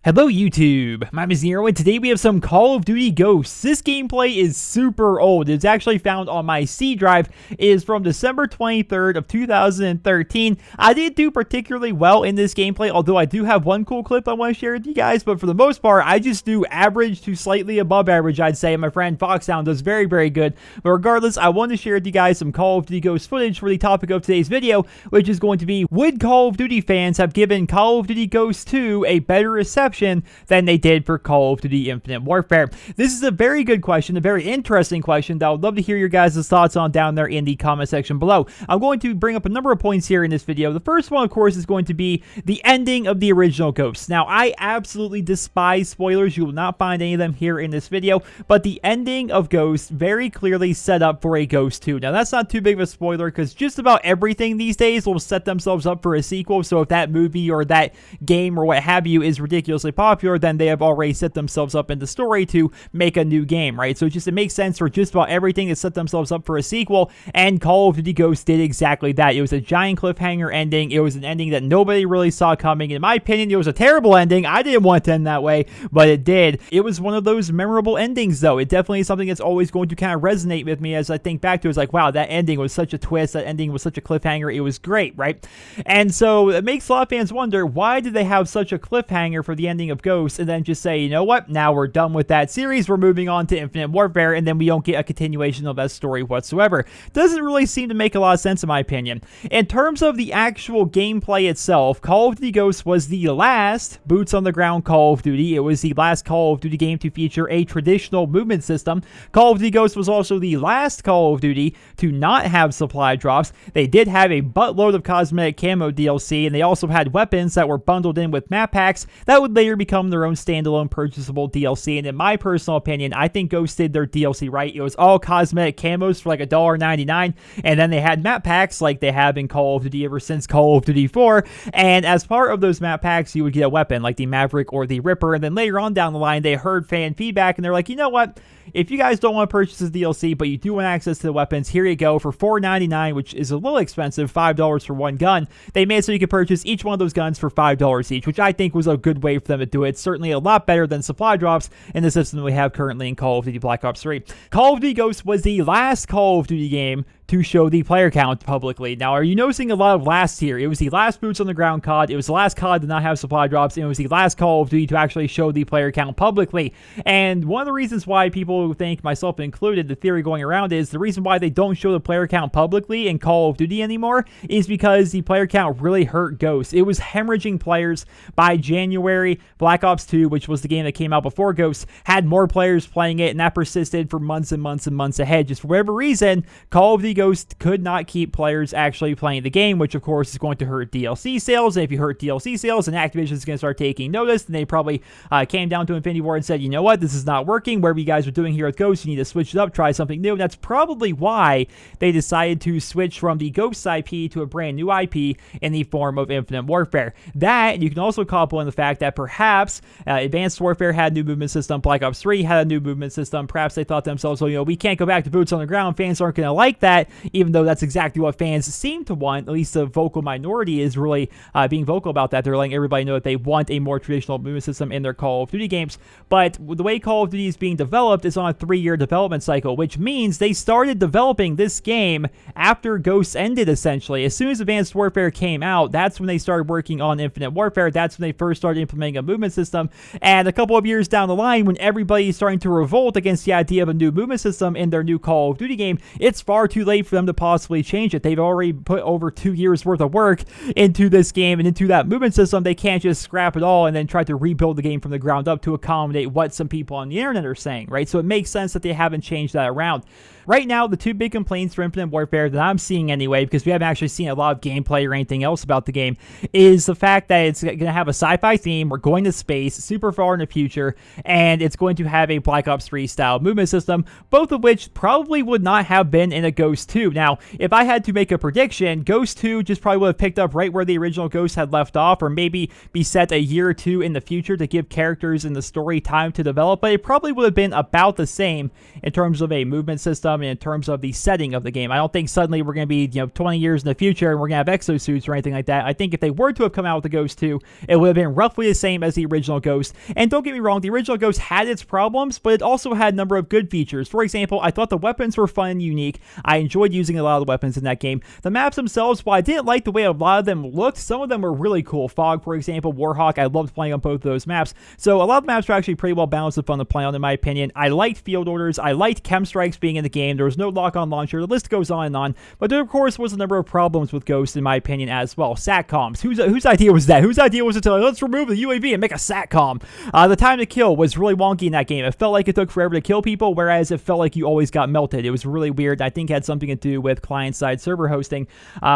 Hello YouTube, my name is Nero and today we have some Call of Duty Ghosts. This gameplay is super old. It's actually found on my C drive. It is from December 23rd of 2013. I didn't do particularly well in this gameplay, although I do have one cool clip I want to share with you guys, but for the most part, I just do average to slightly above average, I'd say. My friend Foxhound does very, very good. But regardless, I wanted to share with you guys some Call of Duty Ghosts footage for the topic of today's video, which is going to be, would Call of Duty fans have given Call of Duty Ghosts 2 a better reception than they did for Call of Duty Infinite Warfare? This is a very good question, a very interesting question that I would love to hear your guys' thoughts on down there in the comment section below. I'm going to bring up a number of points here in this video. The first one, of course, is going to be the ending of the original Ghosts. Now, I absolutely despise spoilers. You will not find any of them here in this video, but the ending of Ghosts very clearly set up for a Ghost 2. Now, that's not too big of a spoiler because just about everything these days will set themselves up for a sequel. So if that movie or that game or what have you is ridiculously popular, then they have already set themselves up in the story to make a new game, right? So it makes sense for just about everything to set themselves up for a sequel, and Call of Duty Ghosts did exactly that. It was a giant cliffhanger ending. It was an ending that nobody really saw coming. In my opinion, it was a terrible ending. I didn't want it to end that way, but it did. It was one of those memorable endings, though. It definitely is something that's always going to kind of resonate with me as I think back to it. It's like, wow, that ending was such a twist. That ending was such a cliffhanger. It was great, right? And so it makes a lot of fans wonder, why did they have such a cliffhanger for the ending of Ghosts and then just say, you know what, now we're done with that series, we're moving on to Infinite Warfare, and then we don't get a continuation of that story whatsoever? Doesn't really seem to make a lot of sense in my opinion. In terms of the actual gameplay itself, Call of Duty Ghosts was the last boots on the ground Call of Duty. It was the last Call of Duty game to feature a traditional movement system. Call of Duty Ghosts was also the last Call of Duty to not have supply drops. They did have a buttload of cosmetic camo DLC, and they also had weapons that were bundled in with map packs that would later become their own standalone purchasable DLC. And in my personal opinion, I think Ghosts did their DLC right. It was all cosmetic camos for like $1.99, and then they had map packs like they have in Call of Duty ever since Call of Duty 4, and as part of those map packs, you would get a weapon like the Maverick or the Ripper, and then later on down the line, they heard fan feedback, and they're like, you know what? If you guys don't want to purchase the DLC, but you do want access to the weapons, here you go for $4.99, which is a little expensive, $5 for one gun. They made it so you could purchase each one of those guns for $5 each, which I think was a good way for them to do it. It's certainly a lot better than supply drops in the system we have currently in Call of Duty Black Ops 3. Call of Duty Ghosts was the last Call of Duty game to show the player count publicly. Now, are you noticing a lot of last here? It was the last boots on the ground COD. It was the last COD to not have supply drops. And it was the last Call of Duty to actually show the player count publicly. And one of the reasons why people think, myself included, the theory going around is the reason why they don't show the player count publicly in Call of Duty anymore is because the player count really hurt Ghosts. It was hemorrhaging players. By January, Black Ops 2, which was the game that came out before Ghosts, had more players playing it, and that persisted for months and months and months ahead. Just for whatever reason, Call of Duty Ghosts could not keep players actually playing the game, which of course is going to hurt DLC sales. And if you hurt DLC sales, and Activision is going to start taking notice, and they probably came down to Infinity Ward and said, you know what, this is not working. Whatever you guys are doing here with Ghosts, you need to switch it up, try something new. And that's probably why they decided to switch from the Ghosts IP to a brand new IP in the form of Infinite Warfare. That, you can also couple in the fact that perhaps Advanced Warfare had a new movement system, Black Ops 3 had a new movement system. Perhaps they thought to themselves, well, you know, we can't go back to boots on the ground. Fans aren't going to like that, even though that's exactly what fans seem to want. At least the vocal minority is really being vocal about that. They're letting everybody know that they want a more traditional movement system in their Call of Duty games. But the way Call of Duty is being developed is on a 3-year development cycle, which means they started developing this game after Ghosts ended, essentially. As soon as Advanced Warfare came out, that's when they started working on Infinite Warfare. That's when they first started implementing a movement system. And a couple of years down the line, when everybody is starting to revolt against the idea of a new movement system in their new Call of Duty game, it's far too late for them to possibly change it. They've already put over 2 years worth of work into this game and into that movement system. They can't just scrap it all and then try to rebuild the game from the ground up to accommodate what some people on the internet are saying, right? So it makes sense that they haven't changed that around. Right now, the two big complaints for Infinite Warfare that I'm seeing anyway, because we haven't actually seen a lot of gameplay or anything else about the game, is the fact that it's going to have a sci-fi theme, we're going to space, super far in the future, and it's going to have a Black Ops 3 style movement system, both of which probably would not have been in a Ghost Ghosts 2. Now, if I had to make a prediction, Ghosts 2 just probably would have picked up right where the original Ghosts had left off, or maybe be set a year or two in the future to give characters in the story time to develop, but it probably would have been about the same in terms of a movement system and in terms of the setting of the game. I don't think suddenly we're going to be, 20 years in the future and we're going to have exosuits or anything like that. I think if they were to have come out with the Ghost 2, it would have been roughly the same as the original Ghost. And don't get me wrong, the original Ghost had its problems, but it also had a number of good features. For example, I thought the weapons were fun and unique. I enjoyed using a lot of the weapons in that game. The maps themselves, while I didn't like the way a lot of them looked, some of them were really cool. Fog, for example, Warhawk, I loved playing on both of those maps. So a lot of the maps were actually pretty well balanced and fun to play on, in my opinion. I liked field orders. I liked chem strikes being in the game. There was no lock-on launcher. The list goes on and on. But there, of course, was a number of problems with Ghost, in my opinion, as well. SATCOMs. Whose idea was that? Whose idea was it to, like, let's remove the UAV and make a SATCOM? The time to kill was really wonky in that game. It felt like it took forever to kill people, whereas it felt like you always got melted. It was really weird. I think it had something to do with client-side server hosting.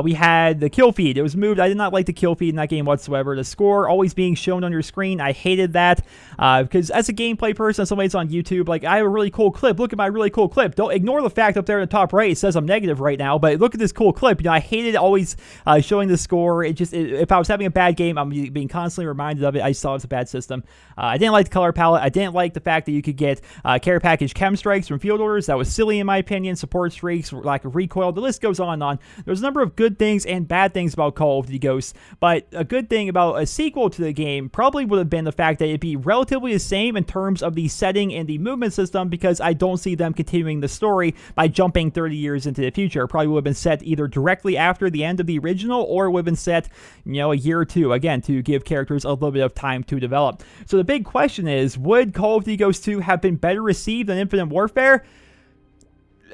We had the kill feed. It was moved. I did not like the kill feed in that game whatsoever. The score always being shown on your screen. I hated that because as a gameplay person, somebody's on YouTube, like, I have a really cool clip. Look at my really cool clip. Don't ignore the fact up there in the top right, it says I'm negative right now, but look at this cool clip. I hated always showing the score. If I was having a bad game, I'm being constantly reminded of it. I just thought it was a bad system. I didn't like the color palette. I didn't like the fact that you could get care package chem strikes from field orders. That was silly in my opinion. Support streaks, lack of recoil. The list goes on and on. There's a number of good things and bad things about Call of Duty Ghosts, but a good thing about a sequel to the game probably would have been the fact that it'd be relatively the same in terms of the setting and the movement system, because I don't see them continuing the story by jumping 30 years into the future. It probably would have been set either directly after the end of the original, or it would have been set, a year or two, again, to give characters a little bit of time to develop. So the big question is, would Call of Duty Ghosts 2 have been better received than Infinite Warfare?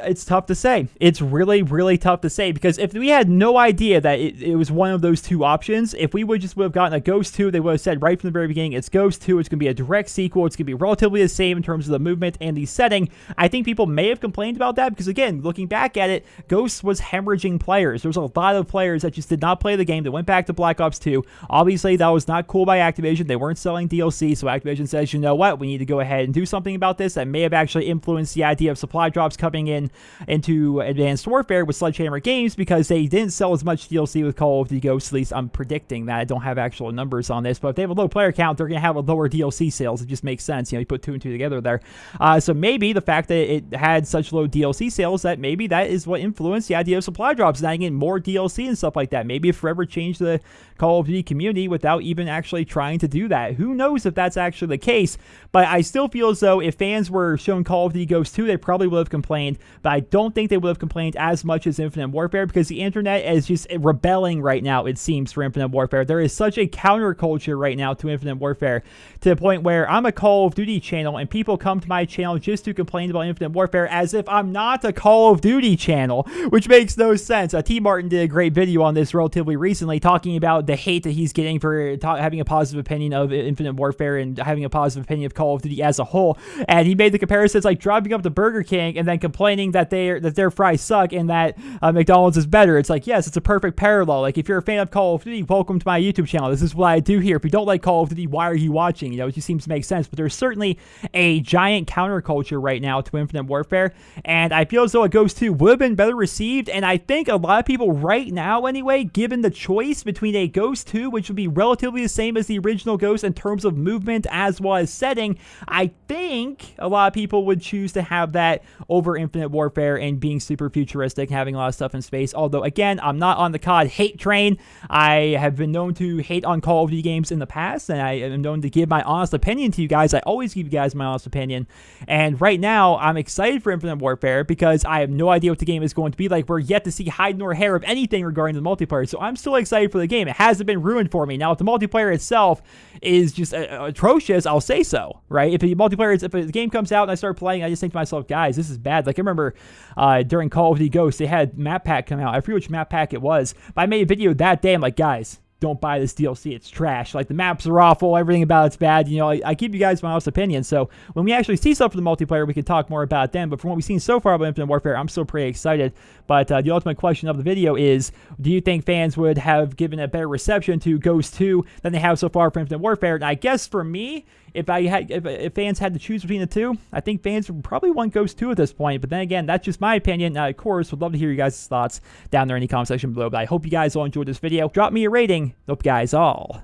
It's tough to say. It's really, really tough to say, because if we had no idea that it was one of those two options, if we would have gotten a Ghost 2, they would have said right from the very beginning, it's Ghost 2, it's going to be a direct sequel, it's going to be relatively the same in terms of the movement and the setting. I think people may have complained about that because, again, looking back at it, Ghost was hemorrhaging players. There was a lot of players that just did not play the game, that went back to Black Ops 2. Obviously, that was not cool by Activision. They weren't selling DLC, so Activision says, you know what, we need to go ahead and do something about this. That may have actually influenced the idea of supply drops coming into Advanced Warfare with Sledgehammer Games, because they didn't sell as much DLC with Call of Duty Ghosts. At least I'm predicting that. I don't have actual numbers on this, but if they have a low player count, they're going to have a lower DLC sales. It just makes sense. You put two and two together there. So maybe the fact that it had such low DLC sales, that maybe that is what influenced the idea of supply drops, and adding in more DLC and stuff like that. Maybe it forever changed the Call of Duty community without even actually trying to do that. Who knows if that's actually the case, but I still feel as though if fans were shown Call of Duty Ghosts 2, they probably would have complained, but I don't think they would have complained as much as Infinite Warfare, because the internet is just rebelling right now, it seems, for Infinite Warfare. There is such a counterculture right now to Infinite Warfare, to the point where I'm a Call of Duty channel and people come to my channel just to complain about Infinite Warfare as if I'm not a Call of Duty channel, which makes no sense. T. Martin did a great video on this relatively recently, talking about the hate that he's getting for having a positive opinion of Infinite Warfare and having a positive opinion of Call of Duty as a whole. And he made the comparisons like driving up to Burger King and then complaining that their fries suck and that McDonald's is better. It's like, yes, it's a perfect parallel. Like, if you're a fan of Call of Duty, welcome to my YouTube channel. This is what I do here. If you don't like Call of Duty, why are you watching? It just seems to make sense. But there's certainly a giant counterculture right now to Infinite Warfare, and I feel as though a Ghost 2 would have been better received. And I think a lot of people right now, anyway, given the choice between a Ghost 2, which would be relatively the same as the original Ghost in terms of movement as well as setting, I think a lot of people would choose to have that over Infinite Warfare and being super futuristic, having a lot of stuff in space. Although, again, I'm not on the COD hate train. I have been known to hate on Call of Duty games in the past, and I am known to give my honest opinion to you guys. I always give you guys my honest opinion. And right now, I'm excited for Infinite Warfare because I have no idea what the game is going to be like. We're yet to see hide nor hair of anything regarding the multiplayer, so I'm still excited for the game. It hasn't been ruined for me. Now, if the multiplayer itself is just atrocious, I'll say so, right? If the game comes out and I start playing, I just think to myself, guys, this is bad. Like, I remember during Call of Duty Ghosts, they had map pack come out. I forget which map pack it was, but I made a video that day. I'm like, guys, don't buy this DLC. It's trash. Like, the maps are awful. Everything about it's bad. I give you guys my honest opinion. So when we actually see stuff for the multiplayer, we can talk more about them. But from what we've seen so far about Infinite Warfare, I'm still pretty excited. But the ultimate question of the video is, do you think fans would have given a better reception to Ghost 2 than they have so far for Infinite Warfare? And I guess for me, if fans had to choose between the two, I think fans would probably want Ghost 2 at this point. But then again, that's just my opinion. Of course, would love to hear you guys' thoughts down there in the comment section below. But I hope you guys all enjoyed this video. Drop me a rating. Hope you guys all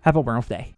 have a wonderful day.